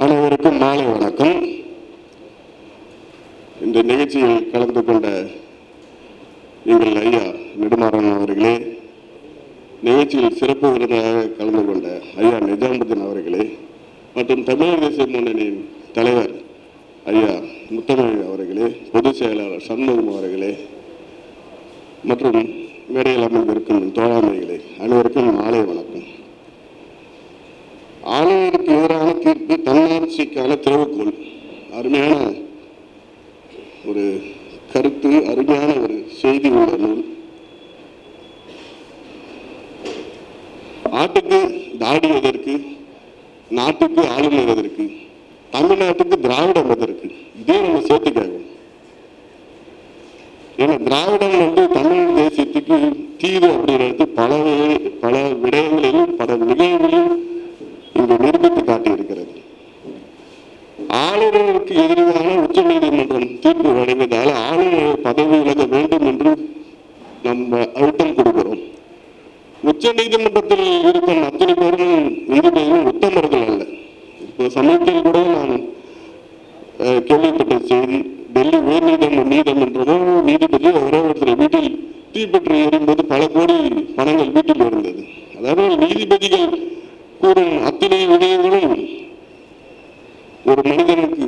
அனைவருக்கும் மாலை வணக்கம். இந்த நிகழ்ச்சியில் கலந்து கொண்ட எங்கள் ஐயா நெடுமாறன் அவர்களே, நிகழ்ச்சியில் சிறப்பு விருதாக கலந்து கொண்ட ஐயா நிஜாமுதீன் அவர்களே, மற்றும் தமிழக தேசிய முன்னணியின் தலைவர் ஐயா முத்தமிழ் அவர்களே, பொதுச் செயலாளர் சண்முகம் அவர்களே, மற்றும் மேடையில் அமர்ந்திருக்கும் தோழமைகளே, அனைவருக்கும் மாலை வணக்கம். ஆளுநருக்கு எதிரான தீர்ப்பு தன்னாட்சிக்கான திறவுகோல். அருமையான ஒரு கருத்து, அருமையான ஒரு செய்தி உள்ள நூல். ஆட்டுக்கு தாடி எதற்கு, நாட்டுக்கு ஆளுநர் எதற்கு, தமிழ்நாட்டுக்கு திராவிடம் எதற்கு, இதே நம்ம சேர்த்துக்காங்க. ஏன்னா திராவிடம் தமிழ் தேசியத்துக்கு தீது அப்படின்றது பல விடயங்களிலும் பல நிகழ்வுகளிலும் இங்கு நிரூபித்து காட்டியிருக்கிறது. ஆளுநருக்கு எதிரான உச்ச நீதிமன்றம் தீர்ப்பு வழங்கியதால் ஆளுநர் பதவி விலக வேண்டும் என்று நம்ம அழுத்தம் கொடுக்கிறோம். உச்ச நீதிமன்றத்தில் இருக்கும் அத்தனை பேரும் நீதிபதிகளும் உத்தமர்கள் அல்ல. இப்போ சமயத்தில் கூட நான் கேள்விப்பட்ட செய்தி, டெல்லி உயர் நீதிமன்றமும் நீதிபதி ஒரே ஒருத்தர் வீட்டில் தீப்பற்றி எறியும்போது பல கோடி பணங்கள் வீட்டில் இருந்தது. அதாவது நீதிபதிகள் கூறும் அத்தனை விடயங்களும் ஒரு மனிதனுக்கு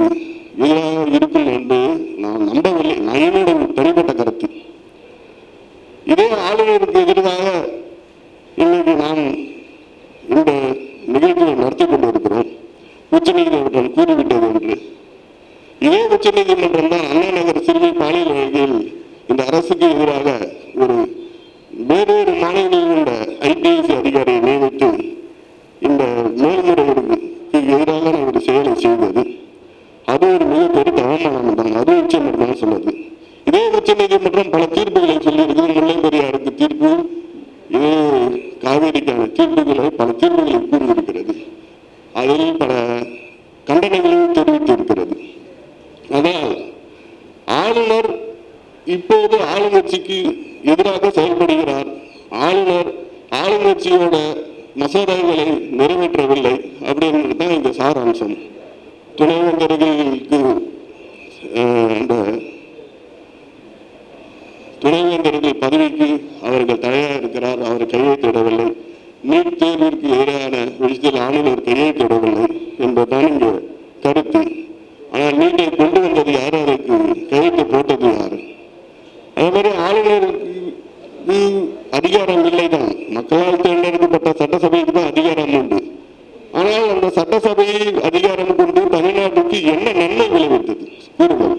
எதிராக இருக்கும் என்று நான் நம்பவில்லை. நான் என்னோட தனிப்பட்ட கருத்து. இதே ஆளுநருக்கு எதிராக இன்னைக்கு நாம் இந்த நிகழ்ச்சியை நடத்தி கொண்டிருக்கிறோம். உச்ச நீதிமன்றம் கூறிவிட்டது என்று. இதே உச்ச நீதிமன்றம் தான் அண்ணா நகர் சிறுமி பாலியல் வழக்கில் இந்த அரசுக்கு எதிராக ஒரு வேறொரு மாநிலங்களில் உள்ள ஐபிஎஸ் அதிகாரியை நியமித்து இந்த மேல்முறையீடுக்கு எதிராக ஒரு செயலை செய்தது. அது ஒரு மிகப்பெரிய அவமானம் தான். அது உச்ச நீதிமன்றம் சொன்னது. இதே உச்ச நீதிமன்றம் பல தீர்ப்புகளை சொல்லியிருக்கிறது. முல்லை பெரியாருக்கு தீர்ப்பு, இதே காவேரிக்கான தீர்ப்புகளை பல தீர்ப்புகளை கூறியிருக்கிறது. அதில் பல கண்டனங்களையும் தெரிவித்திருக்கிறது. ஆனால் ஆளுநர் இப்போது ஆளுங்கட்சிக்கு எதிராக செயல்படுகிறார். ஆளுநர் ஆளுங்கட்சியோட மசோதாக்களை நிறைவேற்றவில்லை அப்படின்றது தான் இந்த சாராம்சம். துணைவேந்தர்களுக்கு அந்த துணைவேந்தர்கள் பதவிக்கு அவர்கள் தயாராக இருக்கிறார், அவர் கையெழுத்திடவில்லை. நீட் தேர்விற்கு எதிரான விஷயத்தில் ஆளுநர் கையெழுத்திடவில்லை என்பதுதான் இங்கே கருத்து. ஆனால் நீட்டை கொண்டு வந்தது யார், அதற்கு கையெழுத்து போட்டது யார்? அதே மாதிரி ஆளுநருக்கு அதிகாரம் இல்லைதான். மக்களால் தேர்ந்தெடுக்கப்பட்ட சட்டசபைக்கு தான் அதிகாரம் உண்டு. ஆனால் அந்த சட்டசபையை அதிகாரம் கொண்டு தமிழ்நாட்டுக்கு என்ன நன்மை விளைவித்தது கூறுங்கள்.